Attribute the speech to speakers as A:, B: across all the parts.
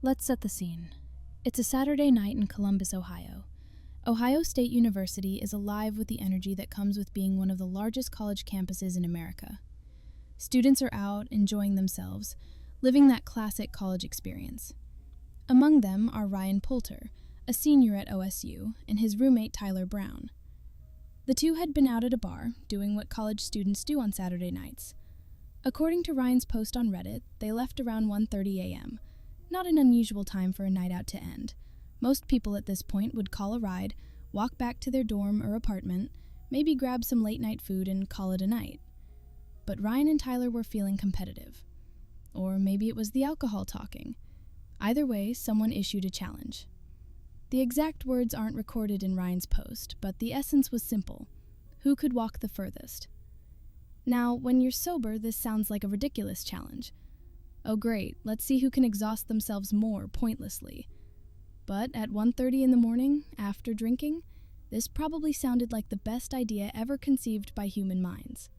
A: Let's set the scene. It's a Saturday night in Columbus, Ohio. Ohio State University is alive with the energy that comes with being one of the largest college campuses in America. Students are out, enjoying themselves, living that classic college experience. Among them are Ryan Polter, a senior at OSU, and his roommate Tyler Brown. The two had been out at a bar, doing what college students do on Saturday nights. According to Ryan's post on Reddit, they left around 1:30 a.m., not an unusual time for a night out to end. Most people at this point would call a ride, walk back to their dorm or apartment, maybe grab some late-night food and call it a night. But Ryan and Tyler were feeling competitive. Or maybe it was the alcohol talking. Either way, someone issued a challenge. The exact words aren't recorded in Ryan's post, but the essence was simple. Who could walk the furthest? Now, when you're sober, this sounds like a ridiculous challenge. Oh great, let's see who can exhaust themselves more pointlessly. But at 1:30 in the morning, after drinking, this probably sounded like the best idea ever conceived by human minds.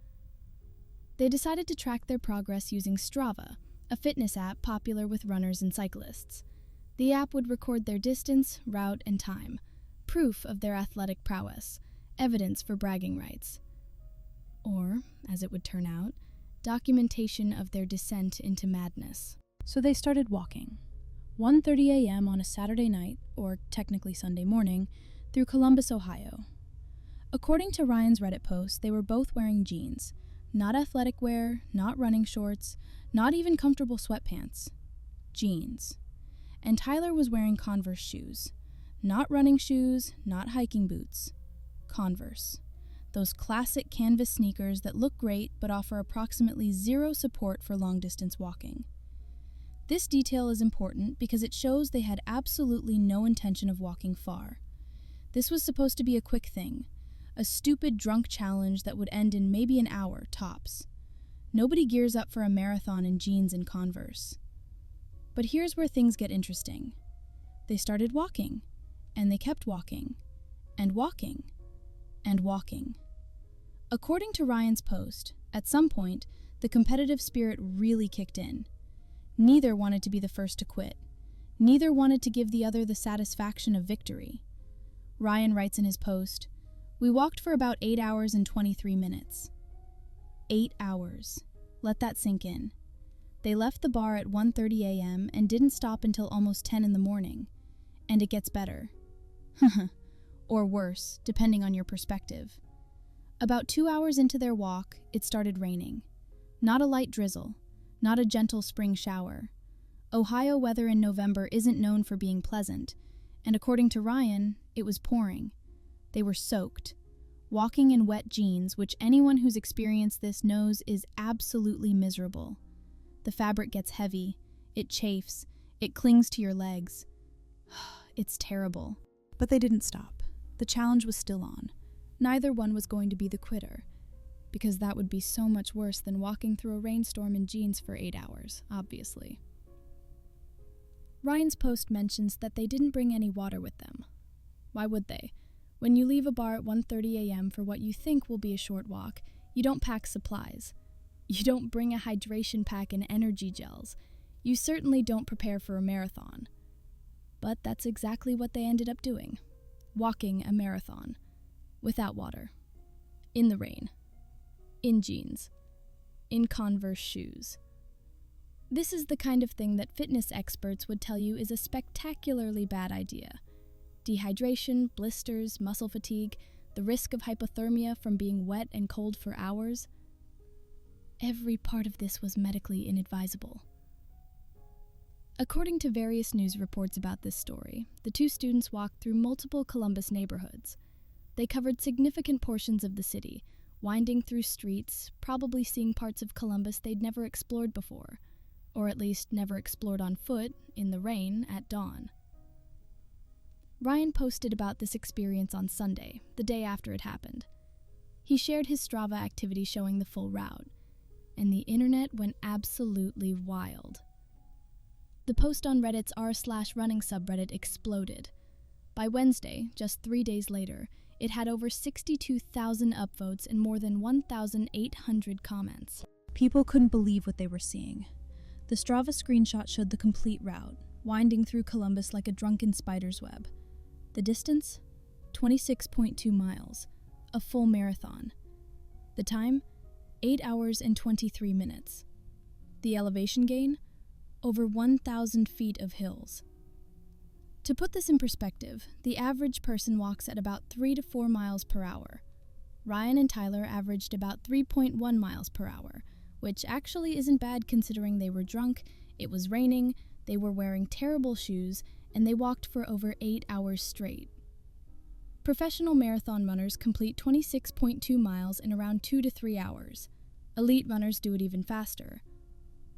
A: They decided to track their progress using Strava, a fitness app popular with runners and cyclists. The app would record their distance, route, and time, proof of their athletic prowess, evidence for bragging rights. Or, as it would turn out, documentation of their descent into madness. So they started walking, 1:30 a.m. on a Saturday night, or technically Sunday morning, through Columbus, Ohio. According to Ryan's Reddit post, they were both wearing jeans, not athletic wear, not running shorts, not even comfortable sweatpants. Jeans. And Tyler was wearing Converse shoes, not running shoes, not hiking boots. Converse. Those classic canvas sneakers that look great but offer approximately zero support for long-distance walking. This detail is important because it shows they had absolutely no intention of walking far. This was supposed to be a quick thing, a stupid drunk challenge that would end in maybe an hour, tops. Nobody gears up for a marathon in jeans and Converse. But here's where things get interesting. They started walking, and they kept walking, and walking, and walking. According to Ryan's post, at some point, the competitive spirit really kicked in. Neither wanted to be the first to quit. Neither wanted to give the other the satisfaction of victory. Ryan writes in his post, "We walked for about 8 hours and 23 minutes. 8 hours. Let that sink in. They left the bar at 1:30 a.m. and didn't stop until almost 10 in the morning. And it gets better. Or worse, depending on your perspective. About 2 hours into their walk, it started raining. Not a light drizzle, not a gentle spring shower. Ohio weather in November isn't known for being pleasant, and according to Ryan, it was pouring. They were soaked, walking in wet jeans, which anyone who's experienced this knows is absolutely miserable. The fabric gets heavy, it chafes, it clings to your legs. It's terrible. But they didn't stop. The challenge was still on. Neither one was going to be the quitter, because that would be so much worse than walking through a rainstorm in jeans for 8 hours, obviously. Ryan's post mentions that they didn't bring any water with them. Why would they? When you leave a bar at 1:30 a.m. for what you think will be a short walk, you don't pack supplies. You don't bring a hydration pack and energy gels. You certainly don't prepare for a marathon. But that's exactly what they ended up doing. Walking a marathon. Without water. In the rain. In jeans. In Converse shoes. This is the kind of thing that fitness experts would tell you is a spectacularly bad idea. Dehydration, blisters, muscle fatigue, the risk of hypothermia from being wet and cold for hours. Every part of this was medically inadvisable. According to various news reports about this story, the two students walked through multiple Columbus neighborhoods. They covered significant portions of the city, winding through streets, probably seeing parts of Columbus they'd never explored before, or at least never explored on foot, in the rain, at dawn. Ryan posted about this experience on Sunday, the day after it happened. He shared his Strava activity showing the full route, and the internet went absolutely wild. The post on Reddit's r/running subreddit exploded. By Wednesday, just 3 days later, it had over 62,000 upvotes and more than 1,800 comments. People couldn't believe what they were seeing. The Strava screenshot showed the complete route, winding through Columbus like a drunken spider's web. The distance? 26.2 miles, a full marathon. The time? 8 hours and 23 minutes. The elevation gain? Over 1,000 feet of hills. To put this in perspective, the average person walks at about 3 to 4 miles per hour. Ryan and Tyler averaged about 3.1 miles per hour, which actually isn't bad considering they were drunk, it was raining, they were wearing terrible shoes, and they walked for over 8 hours straight. Professional marathon runners complete 26.2 miles in around 2 to 3 hours. Elite runners do it even faster.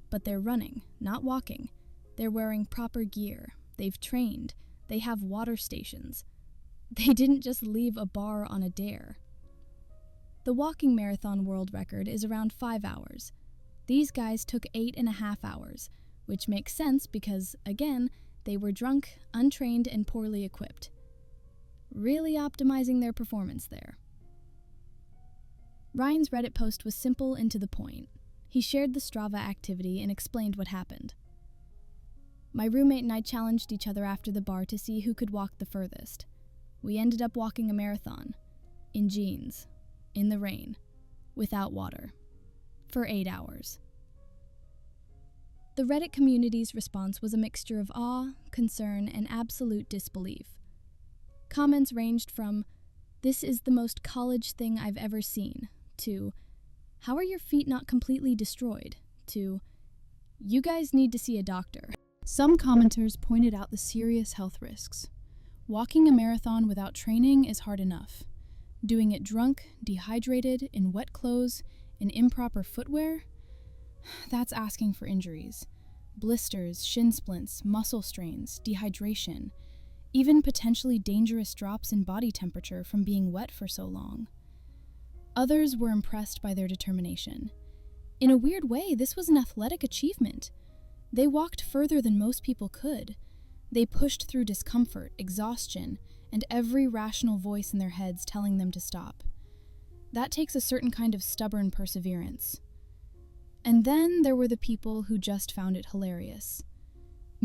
A: But they're running, not walking. They're wearing proper gear. They've trained. They have water stations. They didn't just leave a bar on a dare. The walking marathon world record is around 5 hours. These guys took 8.5 hours, which makes sense because, again, they were drunk, untrained, and poorly equipped. Really optimizing their performance there. Ryan's Reddit post was simple and to the point. He shared the Strava activity and explained what happened. My roommate and I challenged each other after the bar to see who could walk the furthest. We ended up walking a marathon. In jeans. In the rain. Without water. For 8 hours. The Reddit community's response was a mixture of awe, concern, and absolute disbelief. Comments ranged from, "This is the most college thing I've ever seen," to, "How are your feet not completely destroyed?" to, "You guys need to see a doctor." Some commenters pointed out the serious health risks. Walking a marathon without training is hard enough. Doing it drunk, dehydrated, in wet clothes, in improper footwear? That's asking for injuries. Blisters, shin splints, muscle strains, dehydration, even potentially dangerous drops in body temperature from being wet for so long. Others were impressed by their determination. In a weird way, this was an athletic achievement. They walked further than most people could. They pushed through discomfort, exhaustion, and every rational voice in their heads telling them to stop. That takes a certain kind of stubborn perseverance. And then there were the people who just found it hilarious.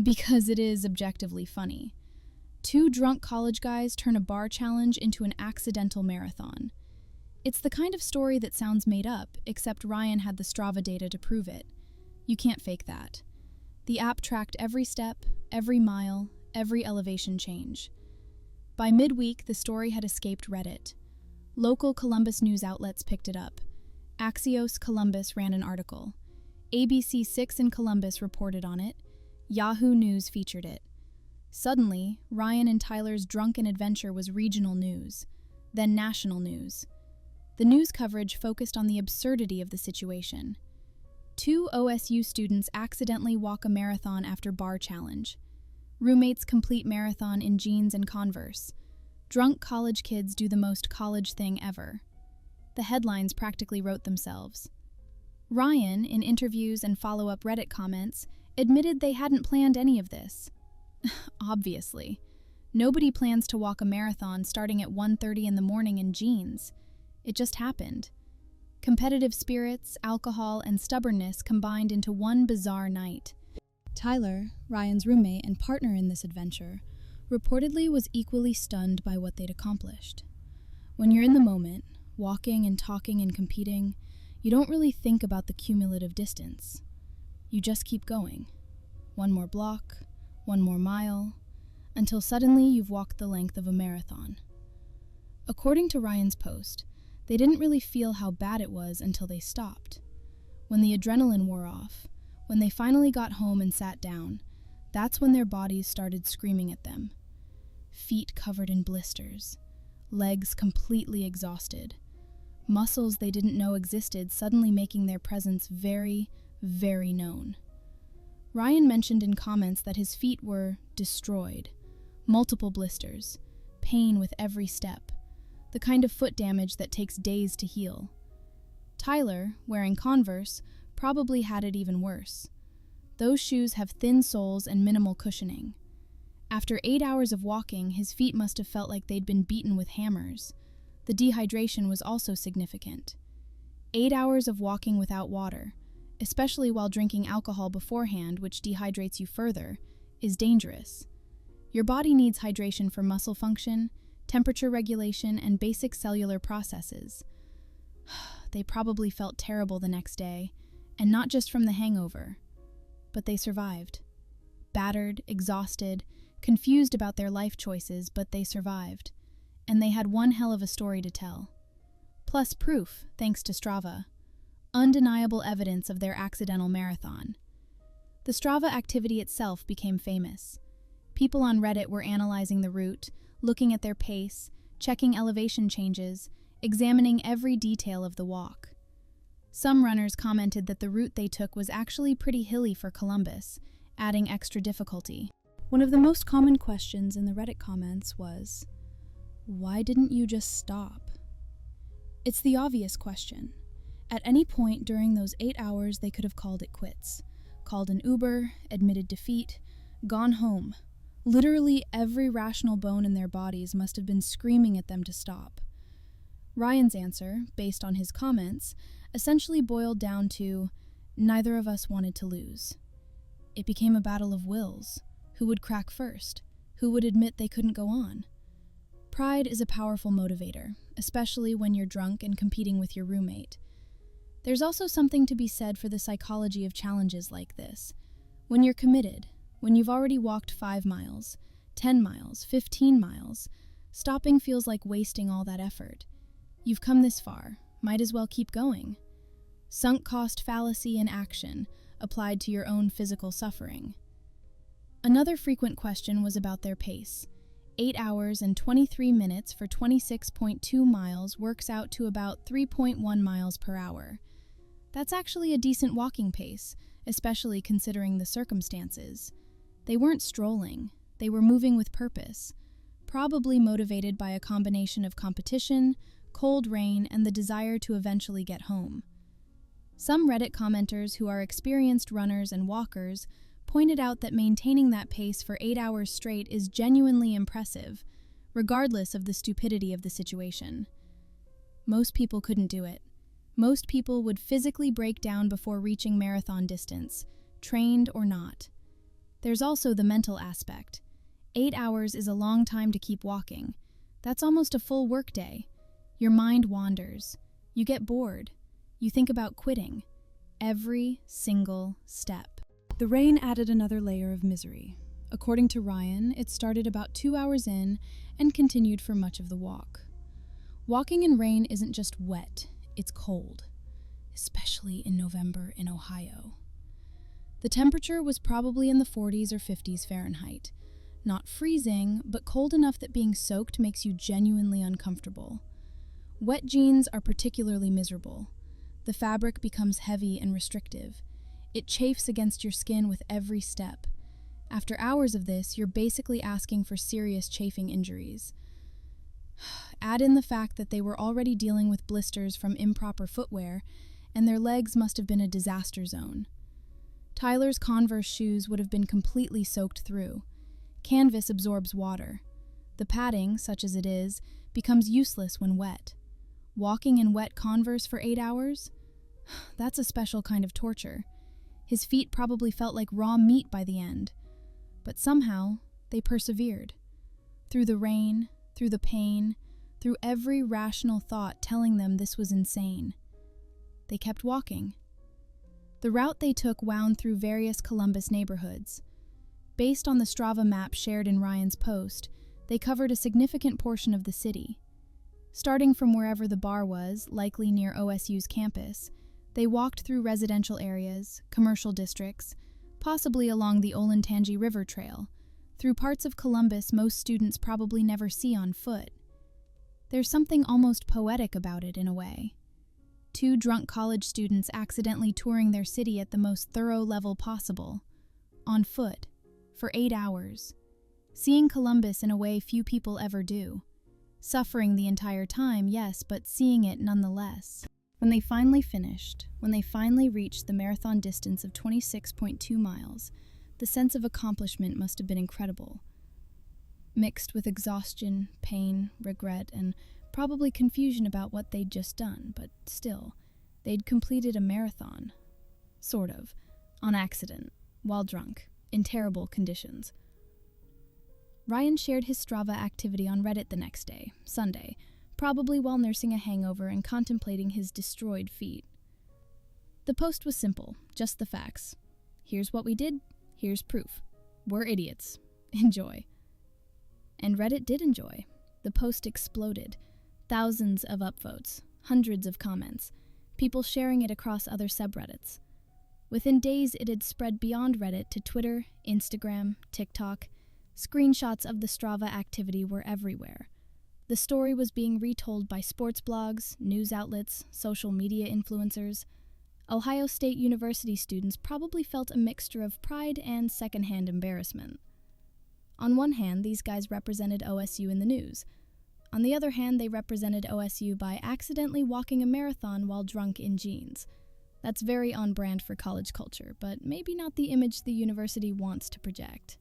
A: Because it is objectively funny. 2 drunk college guys turn a bar challenge into an accidental marathon. It's the kind of story that sounds made up, except Ryan had the Strava data to prove it. You can't fake that. The app tracked every step, every mile, every elevation change. By midweek, the story had escaped Reddit. Local Columbus news outlets picked it up. Axios Columbus ran an article. ABC6 in Columbus reported on it. Yahoo News featured it. Suddenly, Ryan and Tyler's drunken adventure was regional news, then national news. The news coverage focused on the absurdity of the situation. 2 OSU students accidentally walk a marathon after bar challenge. Roommates complete marathon in jeans and Converse. Drunk college kids do the most college thing ever. The headlines practically wrote themselves. Ryan, in interviews and follow-up Reddit comments, admitted they hadn't planned any of this. Obviously. Nobody plans to walk a marathon starting at 1:30 in the morning in jeans. It just happened. Competitive spirits, alcohol, and stubbornness combined into one bizarre night. Tyler, Ryan's roommate and partner in this adventure, reportedly was equally stunned by what they'd accomplished. When you're in the moment, walking and talking and competing, you don't really think about the cumulative distance. You just keep going. One more block, one more mile, until suddenly you've walked the length of a marathon. According to Ryan's post, they didn't really feel how bad it was until they stopped. When the adrenaline wore off, when they finally got home and sat down, that's when their bodies started screaming at them. Feet covered in blisters, legs completely exhausted, muscles they didn't know existed suddenly making their presence very, very known. Ryan mentioned in comments that his feet were destroyed, multiple blisters, pain with every step, the kind of foot damage that takes days to heal. Tyler, wearing Converse, probably had it even worse. Those shoes have thin soles and minimal cushioning. After 8 hours of walking, his feet must have felt like they'd been beaten with hammers. The dehydration was also significant. 8 hours of walking without water, especially while drinking alcohol beforehand, which dehydrates you further, is dangerous. Your body needs hydration for muscle function, temperature regulation, and basic cellular processes. They probably felt terrible the next day, and not just from the hangover. But they survived. Battered, exhausted, confused about their life choices, but they survived. And they had one hell of a story to tell. Plus proof, thanks to Strava. Undeniable evidence of their accidental marathon. The Strava activity itself became famous. People on Reddit were analyzing the route, looking at their pace, checking elevation changes, examining every detail of the walk. Some runners commented that the route they took was actually pretty hilly for Columbus, adding extra difficulty. One of the most common questions in the Reddit comments was, "Why didn't you just stop?" It's the obvious question. At any point during those 8 hours, they could have called it quits, called an Uber, admitted defeat, gone home. Literally every rational bone in their bodies must have been screaming at them to stop. Ryan's answer, based on his comments, essentially boiled down to, neither of us wanted to lose. It became a battle of wills. Who would crack first? Who would admit they couldn't go on? Pride is a powerful motivator, especially when you're drunk and competing with your roommate. There's also something to be said for the psychology of challenges like this. When you're committed, when you've already walked 5 miles, 10 miles, 15 miles, stopping feels like wasting all that effort. You've come this far, might as well keep going. Sunk cost fallacy in action, applied to your own physical suffering. Another frequent question was about their pace. 8 hours and 23 minutes for 26.2 miles works out to about 3.1 miles per hour. That's actually a decent walking pace, especially considering the circumstances. They weren't strolling, they were moving with purpose, probably motivated by a combination of competition, cold rain, and the desire to eventually get home. Some Reddit commenters who are experienced runners and walkers pointed out that maintaining that pace for 8 hours straight is genuinely impressive, regardless of the stupidity of the situation. Most people couldn't do it. Most people would physically break down before reaching marathon distance, trained or not. There's also the mental aspect. 8 hours is a long time to keep walking. That's almost a full workday. Your mind wanders. You get bored. You think about quitting. Every single step. The rain added another layer of misery. According to Ryan, it started about 2 hours in and continued for much of the walk. Walking in rain isn't just wet, it's cold, especially in November in Ohio. The temperature was probably in the 40s or 50s Fahrenheit. Not freezing, but cold enough that being soaked makes you genuinely uncomfortable. Wet jeans are particularly miserable. The fabric becomes heavy and restrictive. It chafes against your skin with every step. After hours of this, you're basically asking for serious chafing injuries. Add in the fact that they were already dealing with blisters from improper footwear, and their legs must have been a disaster zone. Tyler's Converse shoes would have been completely soaked through. Canvas absorbs water. The padding, such as it is, becomes useless when wet. Walking in wet Converse for 8 hours? That's a special kind of torture. His feet probably felt like raw meat by the end. But somehow, they persevered. Through the rain, through the pain, through every rational thought telling them this was insane. They kept walking. The route they took wound through various Columbus neighborhoods. Based on the Strava map shared in Ryan's post, they covered a significant portion of the city. Starting from wherever the bar was, likely near OSU's campus, they walked through residential areas, commercial districts, possibly along the Olentangy River Trail, through parts of Columbus most students probably never see on foot. There's something almost poetic about it in a way. 2 drunk college students accidentally touring their city at the most thorough level possible, on foot, for 8 hours, seeing Columbus in a way few people ever do. Suffering the entire time, yes, but seeing it nonetheless. When they finally finished, when they finally reached the marathon distance of 26.2 miles, the sense of accomplishment must have been incredible. Mixed with exhaustion, pain, regret, and probably confusion about what they'd just done, but still, they'd completed a marathon. Sort of. On accident. While drunk. in terrible conditions. Ryan shared his Strava activity on Reddit the next day, Sunday, probably while nursing a hangover and contemplating his destroyed feet. The post was simple, just the facts. Here's what we did, here's proof. We're idiots. Enjoy. And Reddit did enjoy. The post exploded. Thousands of upvotes, hundreds of comments, people sharing it across other subreddits. Within days, it had spread beyond Reddit to Twitter, Instagram, TikTok. Screenshots of the Strava activity were everywhere. The story was being retold by sports blogs, news outlets, social media influencers. Ohio State University students probably felt a mixture of pride and secondhand embarrassment. On one hand, these guys represented OSU in the news. On the other hand, they represented OSU by accidentally walking a marathon while drunk in jeans. That's very on brand for college culture, but maybe not the image the university wants to project.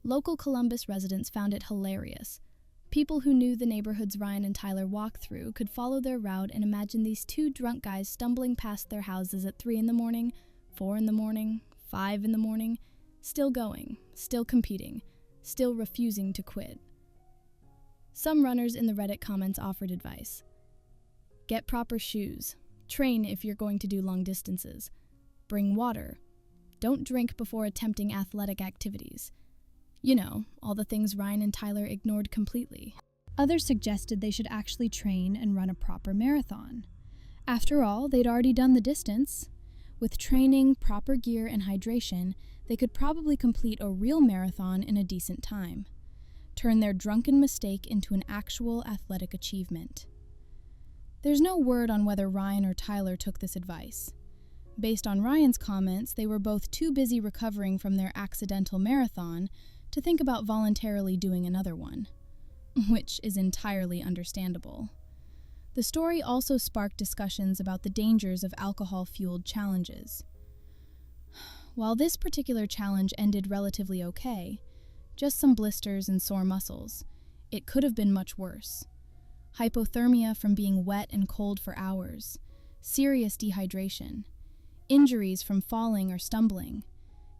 A: Local Columbus residents found it hilarious. People who knew the neighborhoods Ryan and Tyler walked through could follow their route and imagine these two drunk guys stumbling past their houses at 3 in the morning, 4 in the morning, 5 in the morning, still going, still competing, still refusing to quit. Some runners in the Reddit comments offered advice. Get proper shoes. Train if you're going to do long distances. Bring water. Don't drink before attempting athletic activities. You know, all the things Ryan and Tyler ignored completely. Others suggested they should actually train and run a proper marathon. After all, they'd already done the distance. With training, proper gear, and hydration, they could probably complete a real marathon in a decent time. Turn their drunken mistake into an actual athletic achievement. There's no word on whether Ryan or Tyler took this advice. Based on Ryan's comments, they were both too busy recovering from their accidental marathon to think about voluntarily doing another one, which is entirely understandable. The story also sparked discussions about the dangers of alcohol-fueled challenges. While this particular challenge ended relatively okay, just some blisters and sore muscles, it could have been much worse. Hypothermia from being wet and cold for hours, serious dehydration, injuries from falling or stumbling,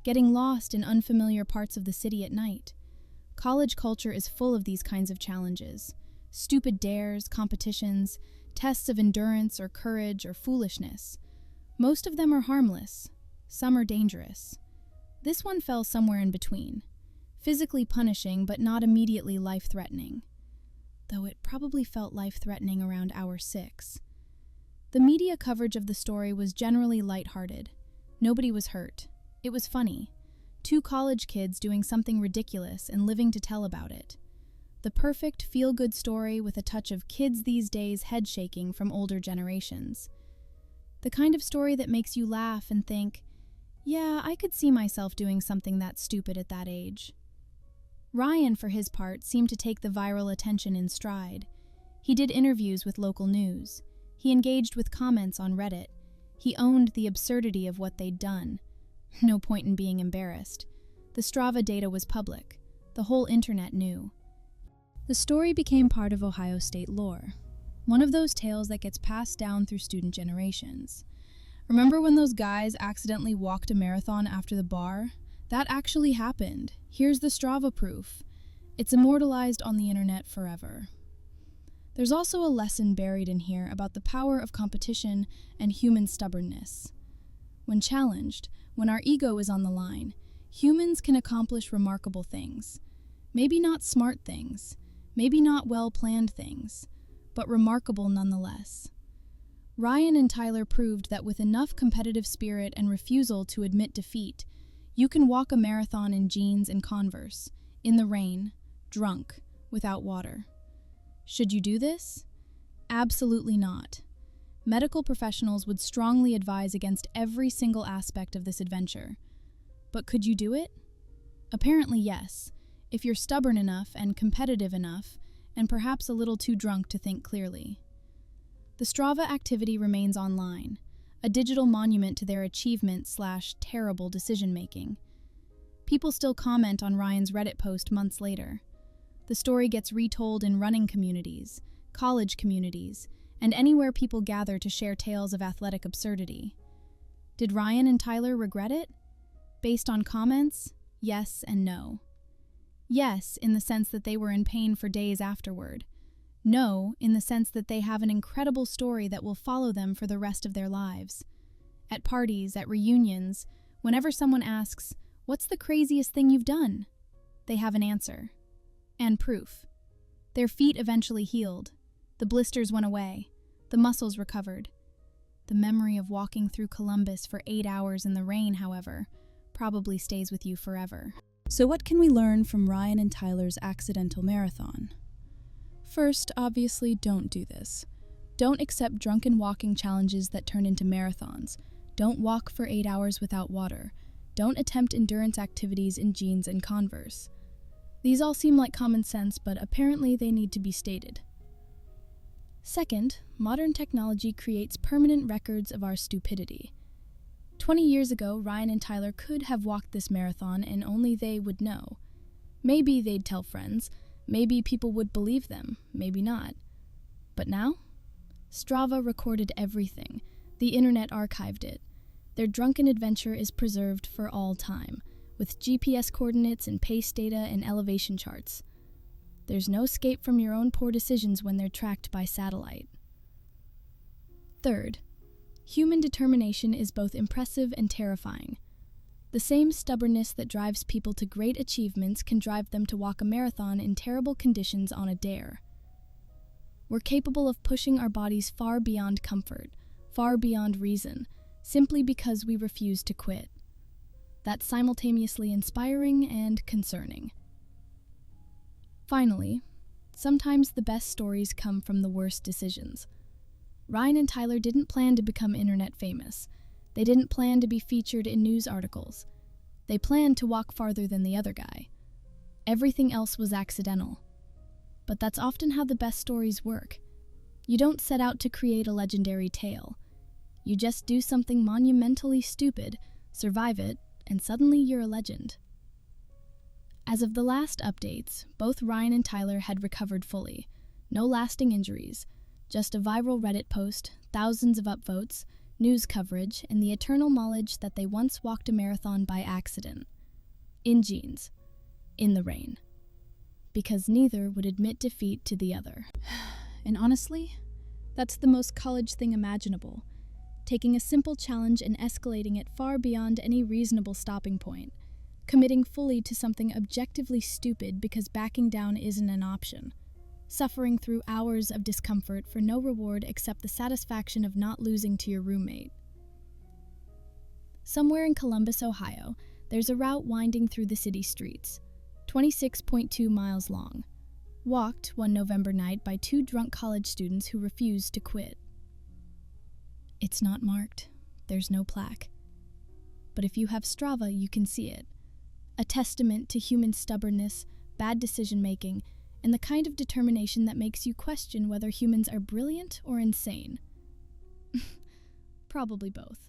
A: getting lost in unfamiliar parts of the city at night. College culture is full of these kinds of challenges. Stupid dares, competitions, tests of endurance or courage or foolishness. Most of them are harmless. Some are dangerous. This one fell somewhere in between. Physically punishing, but not immediately life-threatening. Though it probably felt life-threatening around hour 6. The media coverage of the story was generally lighthearted. Nobody was hurt. It was funny. 2 college kids doing something ridiculous and living to tell about it. The perfect feel-good story with a touch of kids these days head-shaking from older generations. The kind of story that makes you laugh and think, yeah, I could see myself doing something that stupid at that age. Ryan, for his part, seemed to take the viral attention in stride. He did interviews with local news. He engaged with comments on Reddit. He owned the absurdity of what they'd done. No point in being embarrassed. The Strava data was public. The whole internet knew. The story became part of Ohio State lore. One of those tales that gets passed down through student generations. Remember when those guys accidentally walked a marathon after the bar? That actually happened. Here's the Strava proof. It's immortalized on the internet forever. There's also a lesson buried in here about the power of competition and human stubbornness. When challenged, when our ego is on the line, humans can accomplish remarkable things. Maybe not smart things, maybe not well-planned things, but remarkable nonetheless. Ryan and Tyler proved that with enough competitive spirit and refusal to admit defeat, you can walk a marathon in jeans and Converse, in the rain, drunk, without water. Should you do this? Absolutely not. Medical professionals would strongly advise against every single aspect of this adventure. But could you do it? Apparently yes, if you're stubborn enough and competitive enough, and perhaps a little too drunk to think clearly. The Strava activity remains online, a digital monument to their achievement/terrible decision-making. People still comment on Ryan's Reddit post months later. The story gets retold in running communities, college communities, and anywhere people gather to share tales of athletic absurdity. Did Ryan and Tyler regret it? Based on comments, yes and no. Yes, in the sense that they were in pain for days afterward. No, in the sense that they have an incredible story that will follow them for the rest of their lives. At parties, at reunions, whenever someone asks, "What's the craziest thing you've done?" they have an answer. And proof. Their feet eventually healed. The blisters went away. The muscles recovered. The memory of walking through Columbus for 8 hours in the rain, however, probably stays with you forever.
B: So what can we learn from Ryan and Tyler's accidental marathon? First, obviously, don't do this. Don't accept drunken walking challenges that turn into marathons. Don't walk for 8 hours without water. Don't attempt endurance activities in jeans and Converse. These all seem like common sense, but apparently they need to be stated. Second, modern technology creates permanent records of our stupidity. 20 years ago, Ryan and Tyler could have walked this marathon and only they would know. Maybe they'd tell friends, maybe people would believe them, maybe not. But now? Strava recorded everything. The internet archived it. Their drunken adventure is preserved for all time, with GPS coordinates and pace data and elevation charts. There's no escape from your own poor decisions when they're tracked by satellite. Third, human determination is both impressive and terrifying. The same stubbornness that drives people to great achievements can drive them to walk a marathon in terrible conditions on a dare. We're capable of pushing our bodies far beyond comfort, far beyond reason, simply because we refuse to quit. That's simultaneously inspiring and concerning. Finally, sometimes the best stories come from the worst decisions. Ryan and Tyler didn't plan to become internet famous. They didn't plan to be featured in news articles. They planned to walk farther than the other guy. Everything else was accidental. But that's often how the best stories work. You don't set out to create a legendary tale. You just do something monumentally stupid, survive it, and suddenly you're a legend. As of the last updates, both Ryan and Tyler had recovered fully. No lasting injuries, just a viral Reddit post, thousands of upvotes, news coverage, and the eternal knowledge that they once walked a marathon by accident. In jeans. In the rain. Because neither would admit defeat to the other. And honestly, that's the most college thing imaginable. Taking a simple challenge and escalating it far beyond any reasonable stopping point. Committing fully to something objectively stupid because backing down isn't an option. Suffering through hours of discomfort for no reward except the satisfaction of not losing to your roommate. Somewhere in Columbus, Ohio, there's a route winding through the city streets, 26.2 miles long, walked one November night by 2 drunk college students who refused to quit. It's not marked. There's no plaque. But if you have Strava, you can see it. A testament to human stubbornness, bad decision-making, and the kind of determination that makes you question whether humans are brilliant or insane. Probably both.